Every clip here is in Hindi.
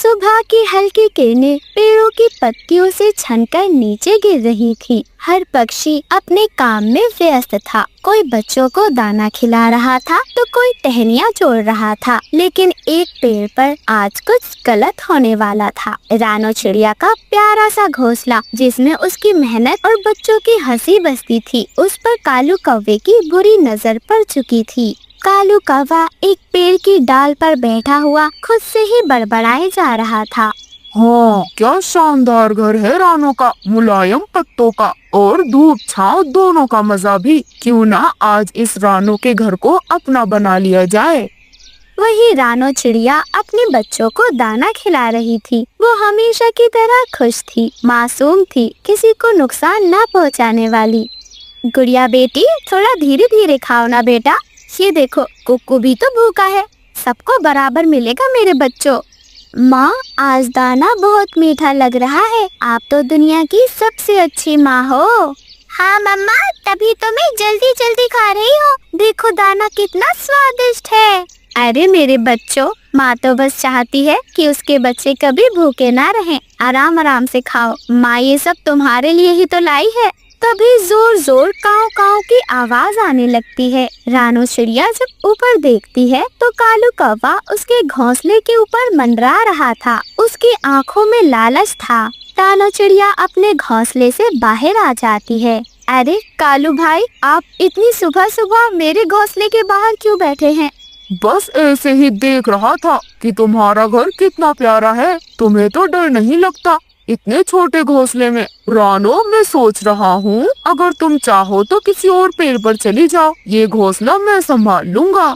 सुबह की हल्की किरणें पेड़ों की पत्तियों से छनकर नीचे गिर रही थी। हर पक्षी अपने काम में व्यस्त था। कोई बच्चों को दाना खिला रहा था तो कोई टहनियाँ जोड़ रहा था। लेकिन एक पेड़ पर आज कुछ गलत होने वाला था। रानो चिड़िया का प्यारा सा घोंसला जिसमें उसकी मेहनत और बच्चों की हंसी बसती थी, उस पर कालू कौवे की बुरी नजर पड़ चुकी थी। कालू कौवा एक पेड़ की डाल पर बैठा हुआ खुद से ही बड़बड़ाए जा रहा था। हाँ, क्या शानदार घर है रानो का, मुलायम पत्तों का और धूप छांव दोनों का मजा भी। क्यों ना आज इस रानो के घर को अपना बना लिया जाए। वही रानो चिड़िया अपने बच्चों को दाना खिला रही थी। वो हमेशा की तरह खुश थी, मासूम थी, किसी को नुकसान न पहुंचाने वाली। गुड़िया बेटी, थोड़ा धीरे धीरे खाओ ना बेटा। ये देखो, कुक्कू भी तो भूखा है, सबको बराबर मिलेगा मेरे बच्चों। माँ, आज दाना बहुत मीठा लग रहा है। आप तो दुनिया की सबसे अच्छी माँ हो। हाँ मम्मा, तभी तो मैं जल्दी जल्दी खा रही हूँ। देखो दाना कितना स्वादिष्ट है। अरे मेरे बच्चों, माँ तो बस चाहती है कि उसके बच्चे कभी भूखे ना रहें। आराम आराम से खाओ, माँ ये सब तुम्हारे लिए ही तो लाई है। तभी जोर जोर काव काव की आवाज आने लगती है। रानो चिड़िया जब ऊपर देखती है तो कालू कौवा उसके घोंसले के ऊपर मंडरा रहा था। उसकी आंखों में लालच था। रानो चिड़िया अपने घोंसले से बाहर आ जाती है। अरे कालू भाई, आप इतनी सुबह सुबह मेरे घोंसले के बाहर क्यों बैठे हैं? बस ऐसे ही देख रहा था कि तुम्हारा घर कितना प्यारा है। तुम्हें तो डर नहीं लगता इतने छोटे घोंसले में? रानो, मैं सोच रहा हूँ अगर तुम चाहो तो किसी और पेड़ पर चली जाओ, ये घोंसला मैं संभाल लूँगा।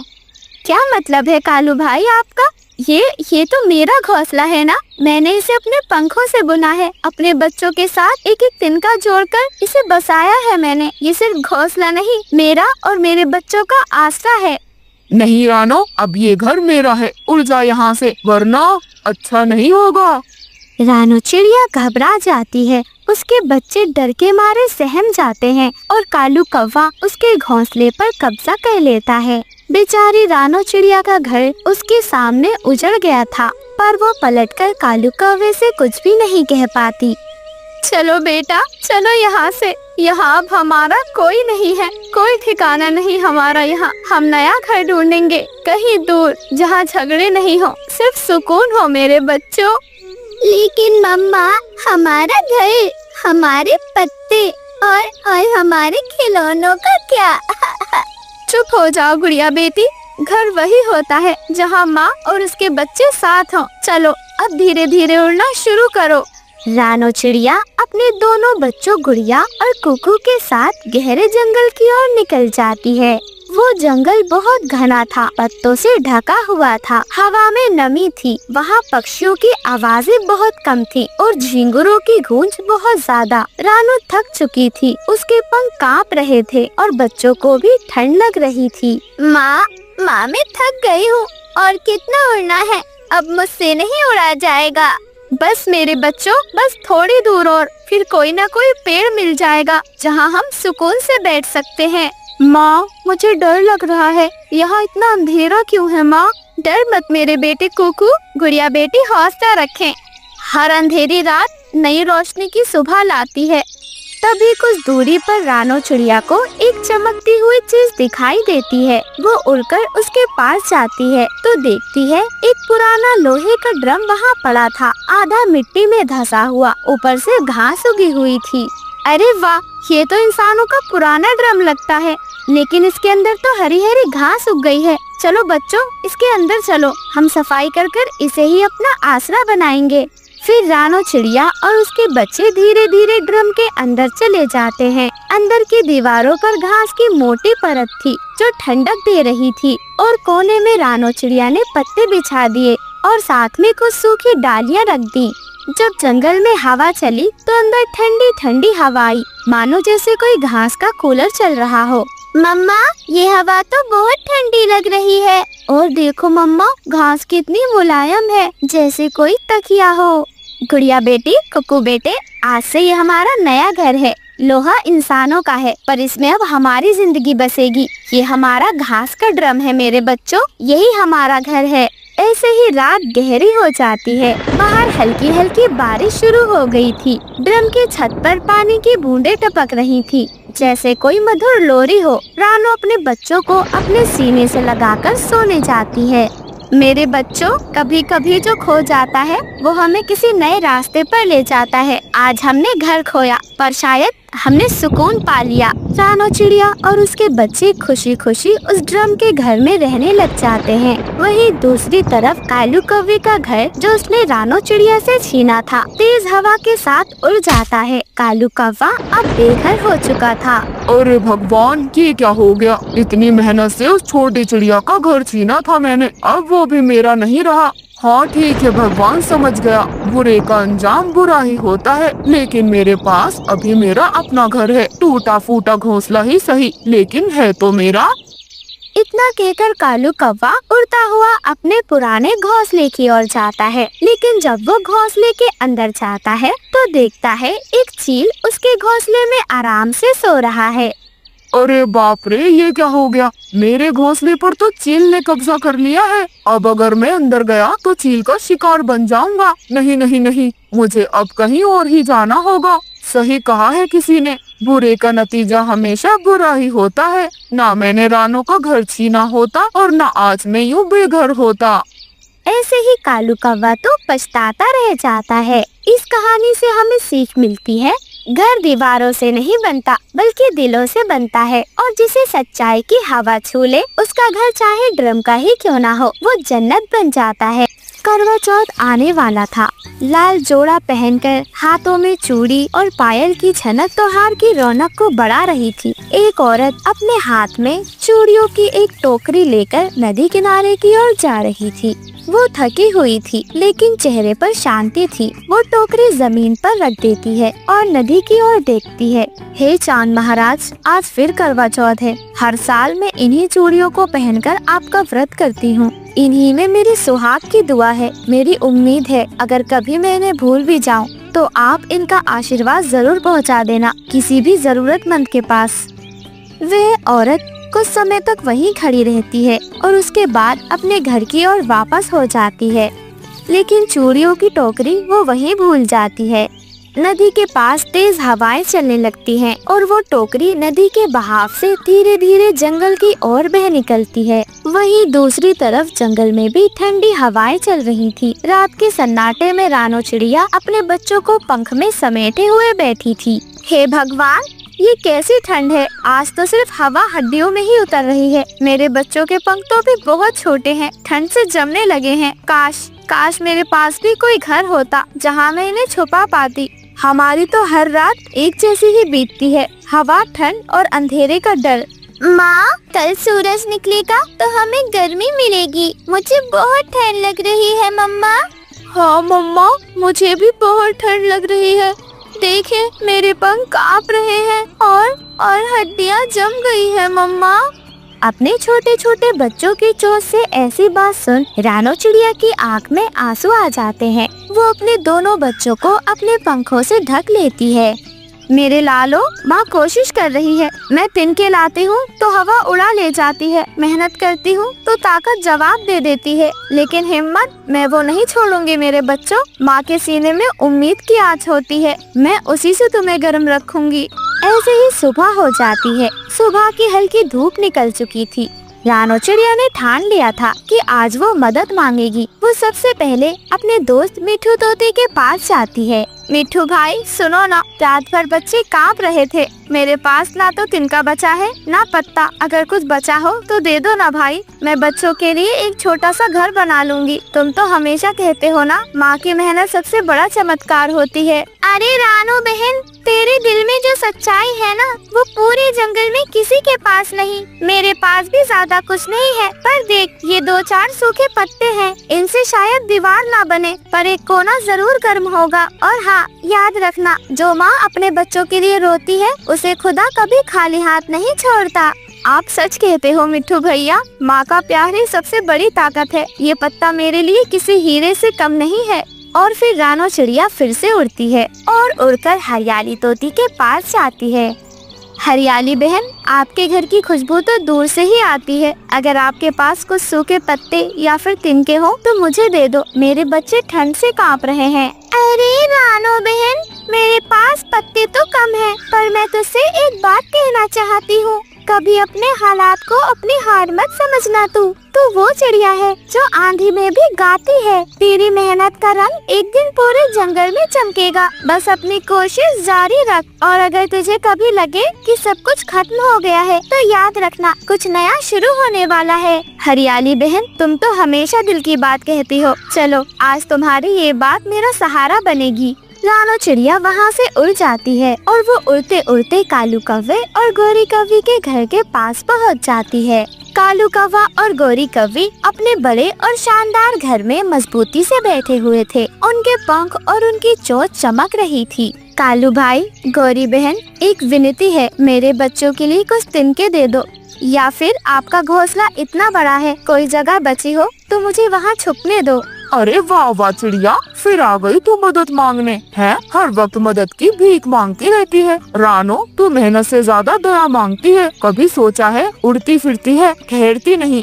क्या मतलब है कालू भाई आपका? ये तो मेरा घोंसला है ना। मैंने इसे अपने पंखों से बुना है। अपने बच्चों के साथ एक एक तिनका जोड़कर इसे बसाया है मैंने। ये सिर्फ घोंसला नहीं, मेरा और मेरे बच्चों का आसरा है। नहीं रानो, अब ये घर मेरा है। उड़ जा यहाँ से, वरना अच्छा नहीं होगा। रानो चिड़िया घबरा जाती है। उसके बच्चे डर के मारे सहम जाते हैं और कालू कौवा उसके घोंसले पर कब्जा कर लेता है। बेचारी रानो चिड़िया का घर उसके सामने उजड़ गया था, पर वो पलटकर कालू कौवे से कुछ भी नहीं कह पाती। चलो बेटा, चलो यहाँ से। यहाँ अब हमारा कोई नहीं है, कोई ठिकाना नहीं हमारा यहाँ। हम नया घर ढूंढेंगे, कहीं दूर, जहाँ झगड़े नहीं हो, सिर्फ सुकून हो मेरे बच्चों। लेकिन मम्मा, हमारा घर, हमारे पत्ते और हमारे खिलौनों का क्या? चुप हो जाओ गुड़िया बेटी। घर वही होता है जहाँ माँ और उसके बच्चे साथ हों। चलो अब धीरे धीरे उड़ना शुरू करो। रानो चिड़िया अपने दोनों बच्चों गुड़िया और कुकू के साथ गहरे जंगल की ओर निकल जाती है। वो जंगल बहुत घना था, पत्तों से ढका हुआ था, हवा में नमी थी, वहाँ पक्षियों की आवाजें बहुत कम थी और झिंगुरों की गूंज बहुत ज्यादा। रानो थक चुकी थी, उसके पंख कांप रहे थे और बच्चों को भी ठंड लग रही थी। माँ, मैं थक गई हूँ और कितना उड़ना है, अब मुझसे नहीं उड़ा जाएगा। बस मेरे बच्चों, बस थोड़ी दूर और फिर कोई ना कोई पेड़ मिल जाएगा जहाँ हम सुकून से बैठ सकते हैं। माँ, मुझे डर लग रहा है। यहाँ इतना अंधेरा क्यों है माँ? डर मत मेरे बेटे कुकू। गुड़िया बेटी, हौसला रखें। हर अंधेरी रात नई रोशनी की सुबह लाती है। तभी कुछ दूरी पर रानो चिड़िया को एक चमकती हुई चीज दिखाई देती है। वो उड़कर उसके पास जाती है तो देखती है एक पुराना लोहे का ड्रम वहाँ पड़ा था, आधा मिट्टी में धंसा हुआ, ऊपर से घास उगी हुई थी। अरे वाह, ये तो इंसानों का पुराना ड्रम लगता है, लेकिन इसके अंदर तो हरी हरी घास उग गई है। चलो बच्चों, इसके अंदर चलो, हम सफाई कर कर इसे ही अपना आसरा बनाएंगे। फिर रानो चिड़िया और उसके बच्चे धीरे धीरे ड्रम के अंदर चले जाते हैं। अंदर की दीवारों पर घास की मोटी परत थी जो ठंडक दे रही थी और कोने में रानो चिड़िया ने पत्ते बिछा दिए और साथ में कुछ सूखी डालियाँ रख दी। जब जंगल में हवा चली तो अंदर ठंडी ठंडी हवा आई, मानो जैसे कोई घास का कूलर चल रहा हो। मम्मा, ये हवा तो बहुत ठंडी लग रही है। और देखो मम्मा, घास कितनी मुलायम है, जैसे कोई तकिया हो। गुड़िया बेटी, कुकू बेटे, आज से ये हमारा नया घर है। लोहा इंसानों का है, पर इसमें अब हमारी जिंदगी बसेगी। ये हमारा घास का ड्रम है मेरे बच्चों, यही हमारा घर है। ऐसे ही रात गहरी हो जाती है। बाहर हल्की हल्की बारिश शुरू हो गई थी। ड्रम की छत पर पानी की बूंदें टपक रही थी, जैसे कोई मधुर लोरी हो। रानो अपने बच्चों को अपने सीने से लगाकर सोने जाती है। मेरे बच्चों, कभी कभी जो खो जाता है वो हमें किसी नए रास्ते पर ले जाता है। आज हमने घर खोया, पर शायद हमने सुकून पा लिया। रानो चिड़िया और उसके बच्चे खुशी खुशी उस ड्रम के घर में रहने लग जाते हैं। वहीं दूसरी तरफ कालू कौवे का घर, जो उसने रानो चिड़िया से छीना था, तेज हवा के साथ उड़ जाता है। कालू कौवा अब बेघर हो चुका था। अरे भगवान, ये क्या हो गया? इतनी मेहनत से उस छोटी चिड़िया का घर छीना था मैंने, अब वो भी मेरा नहीं रहा। हाँ ठीक है भगवान, समझ गया, बुरे का अंजाम बुरा ही होता है। लेकिन मेरे पास अभी मेरा अपना घर है, टूटा फूटा घोंसला ही सही, लेकिन है तो मेरा। इतना कहकर कालू कौवा उड़ता हुआ अपने पुराने घोंसले की ओर जाता है। लेकिन जब वो घोंसले के अंदर जाता है तो देखता है एक चील उसके घोंसले में आराम से सो रहा है। अरे बाप रे, ये क्या हो गया? मेरे घोंसले पर तो चील ने कब्जा कर लिया है। अब अगर मैं अंदर गया तो चील का शिकार बन जाऊंगा। नहीं नहीं नहीं, मुझे अब कहीं और ही जाना होगा। सही कहा है किसी ने, बुरे का नतीजा हमेशा बुरा ही होता है। ना मैंने रानो का घर छीना होता और ना आज मैं यूँ बेघर होता। ऐसे ही कालू कौवा तो पछताता रह जाता है। इस कहानी से हमें सीख मिलती है, घर दीवारों से नहीं बनता बल्कि दिलों से बनता है, और जिसे सच्चाई की हवा छू ले उसका घर चाहे ड्रम का ही क्यों ना हो, वो जन्नत बन जाता है। करवा चौथ आने वाला था। लाल जोड़ा पहनकर, हाथों में चूड़ी और पायल की छनक त्योहार की रौनक को बढ़ा रही थी। एक औरत अपने हाथ में चूड़ियों की एक टोकरी लेकर नदी किनारे की ओर जा रही थी। वो थकी हुई थी लेकिन चेहरे पर शांति थी। वो टोकरी जमीन पर रख देती है और नदी की ओर देखती है। हे चांद महाराज, आज फिर करवा चौथ है। हर साल मैं इन्हीं चूड़ियों को पहनकर आपका व्रत करती हूँ। इन्हीं में मेरी सुहाग की दुआ है। मेरी उम्मीद है अगर कभी मैं इन्हें भूल भी जाऊँ तो आप इनका आशीर्वाद जरूर पहुँचा देना किसी भी जरूरतमंद के पास। वह औरत कुछ समय तक वहीं खड़ी रहती है और उसके बाद अपने घर की ओर वापस हो जाती है, लेकिन चूड़ियों की टोकरी वो वहीं भूल जाती है। नदी के पास तेज हवाएं चलने लगती हैं और वो टोकरी नदी के बहाव से धीरे धीरे जंगल की ओर बह निकलती है। वहीं दूसरी तरफ जंगल में भी ठंडी हवाएं चल रही थी। रात के सन्नाटे में रानो चिड़िया अपने बच्चों को पंख में समेटे हुए बैठी थी। हे भगवान, ये कैसी ठंड है। आज तो सिर्फ हवा हड्डियों में ही उतर रही है। मेरे बच्चों के पंख तो भी बहुत छोटे हैं, ठंड से जमने लगे हैं। काश मेरे पास भी कोई घर होता जहाँ मैं इन्हें छुपा पाती। हमारी तो हर रात एक जैसी ही बीतती है, हवा, ठंड और अंधेरे का डर। माँ, कल सूरज निकलेगा तो हमें गर्मी मिलेगी। मुझे बहुत ठंड लग रही है मम्मा। हाँ मम्मा, मुझे भी बहुत ठंड लग रही है। देखिए, मेरे पंख कांप रहे हैं और हड्डियाँ जम गई है मम्मा। अपने छोटे छोटे बच्चों की चोट से ऐसी बात सुन रानो चिड़िया की आँख में आंसू आ जाते हैं। वो अपने दोनों बच्चों को अपने पंखों से ढक लेती है। मेरे लालो, माँ कोशिश कर रही है। मैं तिनके लाती हूँ तो हवा उड़ा ले जाती है, मेहनत करती हूँ तो ताकत जवाब दे देती है, लेकिन हिम्मत मैं वो नहीं छोड़ूंगी। मेरे बच्चों, माँ के सीने में उम्मीद की आँच होती है, मैं उसी से तुम्हें गर्म रखूंगी। ऐसे ही सुबह हो जाती है। सुबह की हल्की धूप निकल चुकी थी। रानो चिड़िया ने ठान लिया था कि आज वो मदद मांगेगी। वो सबसे पहले अपने दोस्त मिठू तोते के पास जाती है। मिठू भाई, सुनो ना, रात भर बच्चे कांप रहे थे। मेरे पास ना तो तिनका बचा है ना पत्ता। अगर कुछ बचा हो तो दे दो ना भाई, मैं बच्चों के लिए एक छोटा सा घर बना लूंगी। तुम तो हमेशा कहते हो ना, माँ की मेहनत सबसे बड़ा चमत्कार होती है। अरे रानो बहन, तेरे दिल में जो सच्चाई है ना, वो पूरे जंगल में किसी के पास नहीं। मेरे पास भी ज्यादा कुछ नहीं है, पर देख, ये 2-4 सूखे पत्ते हैं। इनसे शायद दीवार ना बने, पर एक कोना जरूर गर्म होगा। और हाँ, याद रखना, जो माँ अपने बच्चों के लिए रोती है उसे खुदा कभी खाली हाथ नहीं छोड़ता। आप सच कहते हो मिठू भैया, माँ का प्यार ही सबसे बड़ी ताकत है। ये पत्ता मेरे लिए किसी हीरे से कम नहीं है। और फिर रानो चिड़िया फिर से उड़ती है और उड़कर हरियाली तोती के पास जाती है। हरियाली बहन, आपके घर की खुशबू तो दूर से ही आती है। अगर आपके पास कुछ सूखे पत्ते या फिर तिनके हो तो मुझे दे दो, मेरे बच्चे ठंड से कांप रहे हैं। अरे रानो बहन, मेरे पास पत्ते तो कम हैं, पर मैं तुझसे एक बात कहना चाहती हूँ। कभी अपने हालात को अपनी हार मत समझना। तू वो चिड़िया है जो आंधी में भी गाती है। तेरी मेहनत का रंग एक दिन पूरे जंगल में चमकेगा। बस अपनी कोशिश जारी रख, और अगर तुझे कभी लगे कि सब कुछ खत्म हो गया है तो याद रखना, कुछ नया शुरू होने वाला है। हरियाली बहन, तुम तो हमेशा दिल की बात कहती हो। चलो, आज तुम्हारी ये बात मेरा सहारा बनेगी। रानो चिड़िया वहाँ से उड़ जाती है और वो उड़ते उड़ते कालू कौवे और गोरी कौवी के घर के पास पहुँच जाती है। कालू कौवा और गोरी कौवी अपने बड़े और शानदार घर में मजबूती से बैठे हुए थे। उनके पंख और उनकी चोंच चमक रही थी। कालू भाई, गोरी बहन, एक विनती है, मेरे बच्चों के लिए कुछ तिनके दे दो, या फिर आपका घोंसला इतना बड़ा है, कोई जगह बची हो तो मुझे वहाँ छुपने दो। अरे वाह वाह चिड़िया, फिर आ गई तू मदद मांगने। है हर वक्त मदद की भीख मांगती रहती है। रानो, तू मेहनत से ज्यादा दया मांगती है। कभी सोचा है उड़ती फिरती है, ठहरती नहीं।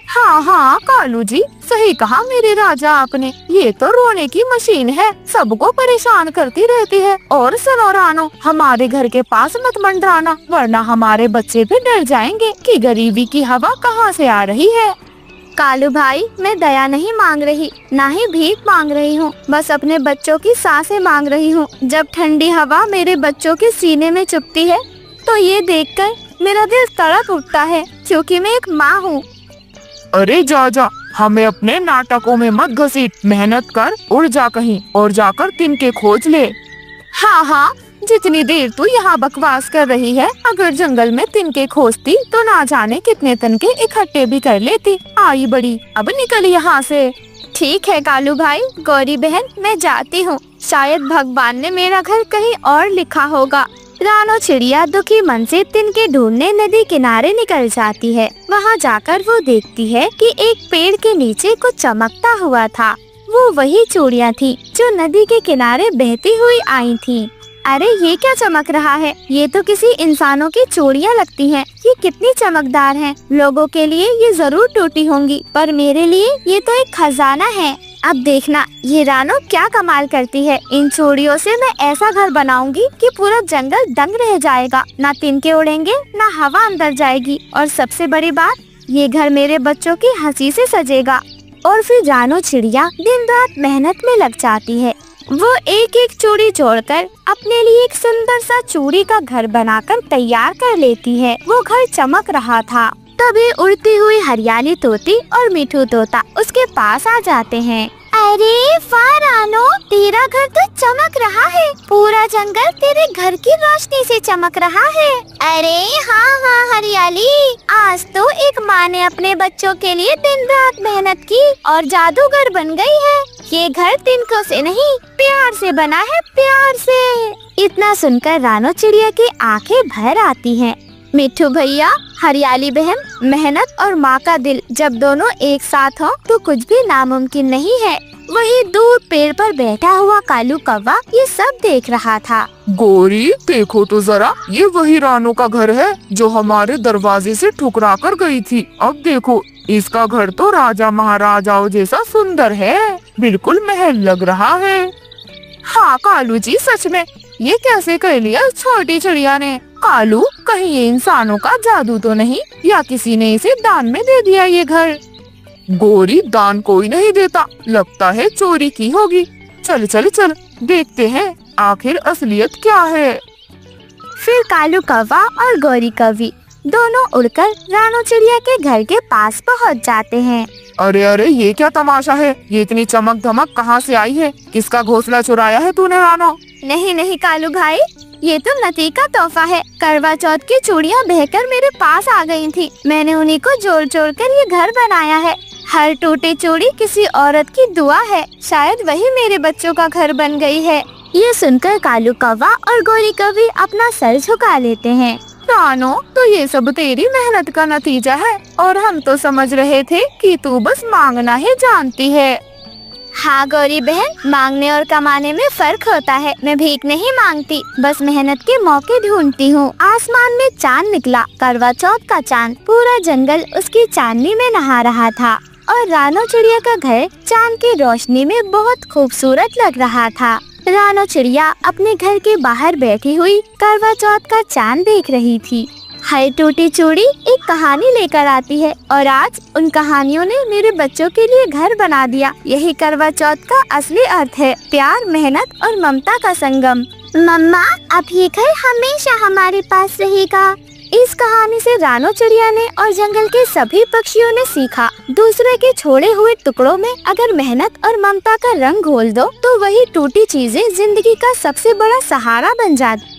हाँ हाँ कालू जी, सही कहा मेरे राजा आपने। ये तो रोने की मशीन है, सबको परेशान करती रहती है। और सुनो रानो, हमारे घर के पास मत मंडराना, वरना हमारे बच्चे भी डर जाएंगे कि गरीबी की हवा कहाँ से आ रही है। कालू भाई, मैं दया नहीं मांग रही, ना ही भीख मांग रही हूँ, बस अपने बच्चों की सांसें मांग रही हूँ। जब ठंडी हवा मेरे बच्चों के सीने में चुभती है तो ये देखकर मेरा दिल तड़प उठता है, क्योंकि मैं एक माँ हूँ। अरे जा, हमें अपने नाटकों में मत घसीट। मेहनत कर, उड़ जा कहीं और जाकर तिनके खोज ले। हाँ, जितनी देर तू यहाँ बकवास कर रही है, अगर जंगल में तिनके खोजती तो ना जाने कितने तिनके इकट्ठे भी कर लेती। आई बड़ी, अब निकल यहाँ से। ठीक है कालू भाई, गौरी बहन, मैं जाती हूँ। शायद भगवान ने मेरा घर कहीं और लिखा होगा। रानो चिड़िया दुखी मन से तिनके ढूंढने नदी किनारे निकल जाती है। वहाँ जाकर वो देखती है कि एक पेड़ के नीचे कुछ चमकता हुआ था। वो वही चूड़ियाँ थी जो नदी के किनारे बहती हुई आई थी। अरे ये क्या चमक रहा है? ये तो किसी इंसानों की चूड़ियाँ लगती हैं। ये कितनी चमकदार हैं। लोगों के लिए ये जरूर टूटी होंगी, पर मेरे लिए ये तो एक खजाना है। अब देखना ये रानो क्या कमाल करती है। इन चूड़ियों से मैं ऐसा घर बनाऊंगी कि पूरा जंगल दंग रह जाएगा। ना तिनके उड़ेंगे, ना हवा अंदर जाएगी, और सबसे बड़ी बात, ये घर मेरे बच्चों की हंसी से सजेगा। और फिर रानो चिड़िया दिन रात मेहनत में लग जाती है। वो एक एक चूड़ी जोड़कर अपने लिए एक सुंदर सा चूड़ी का घर बनाकर तैयार कर लेती है। वो घर चमक रहा था। तभी उड़ती हुई हरियाली तोती और मिठू तोता उसके पास आ जाते हैं। अरे वाह रानो, तेरा घर तो चमक रहा है। पूरा जंगल तेरे घर की रोशनी से चमक रहा है। अरे हाँ हरियाली, आज तो एक माँ ने अपने बच्चों के लिए दिन रात मेहनत की और जादूगर बन गई है। ये घर तिनकों से नहीं, प्यार से बना है, प्यार से। इतना सुनकर रानो चिड़िया की आंखें भर आती हैं। मिठू भैया, हरियाली बहन, मेहनत और माँ का दिल जब दोनों एक साथ हो तो कुछ भी नामुमकिन नहीं है। वही दूर पेड़ पर बैठा हुआ कालू कौवा ये सब देख रहा था। गोरी, देखो तो जरा, ये वही रानो का घर है जो हमारे दरवाजे से ठुकरा कर गई थी। अब देखो, इसका घर तो राजा महाराजाओं जैसा सुंदर है, बिल्कुल महल लग रहा है। हाँ कालू जी, सच में ये कैसे कर लिया छोटी चिड़िया ने? कालू, कहीं ये इंसानों का जादू तो नहीं, या किसी ने इसे दान में दे दिया ये घर? गोरी, दान कोई नहीं देता, लगता है चोरी की होगी। चल चल चल, देखते हैं आखिर असलियत क्या है। फिर कालू कौवा और गोरी कौवी दोनों उड़कर रानो चिड़िया के घर के पास पहुंच जाते हैं। अरे ये क्या तमाशा है? ये इतनी चमक धमक कहाँ से आई है? किसका घोंसला चुराया है तूने रानो? नहीं कालू भाई, ये तो नती का तोहफा है। करवा चौथ की चूड़ियाँ बहकर मेरे पास आ गई थी। मैंने उन्हीं को जोड़ कर ये घर बनाया है। हर टूटी चूड़ी किसी औरत की दुआ है। शायद वही मेरे बच्चों का घर बन गई है। ये सुनकर कालू कौवा और गोरी कौवी अपना सर झुका लेते हैं। रानो, तो ये सब तेरी मेहनत का नतीजा है, और हम तो समझ रहे थे कि तू बस मांगना ही जानती है। हाँ गौरी बहन, मांगने और कमाने में फर्क होता है। मैं भीख नहीं मांगती, बस मेहनत के मौके ढूंढती हूँ। आसमान में चांद निकला, करवा चौथ का चांद। पूरा जंगल उसकी चांदनी में नहा रहा था और रानो चिड़िया का घर चांद की रोशनी में बहुत खूबसूरत लग रहा था। रानो चिड़िया अपने घर के बाहर बैठी हुई करवा चौथ का चांद देख रही थी। हर टूटी चूड़ी एक कहानी लेकर आती है और आज उन कहानियों ने मेरे बच्चों के लिए घर बना दिया। यही करवा चौथ का असली अर्थ है, प्यार, मेहनत और ममता का संगम। मम्मा, अब ये घर हमेशा हमारे पास रहेगा। इस कहानी से रानो चिड़िया ने और जंगल के सभी पक्षियों ने सीखा, दूसरे के छोड़े हुए टुकड़ों में अगर मेहनत और ममता का रंग घोल दो तो वही टूटी चीजें जिंदगी का सबसे बड़ा सहारा बन जाती।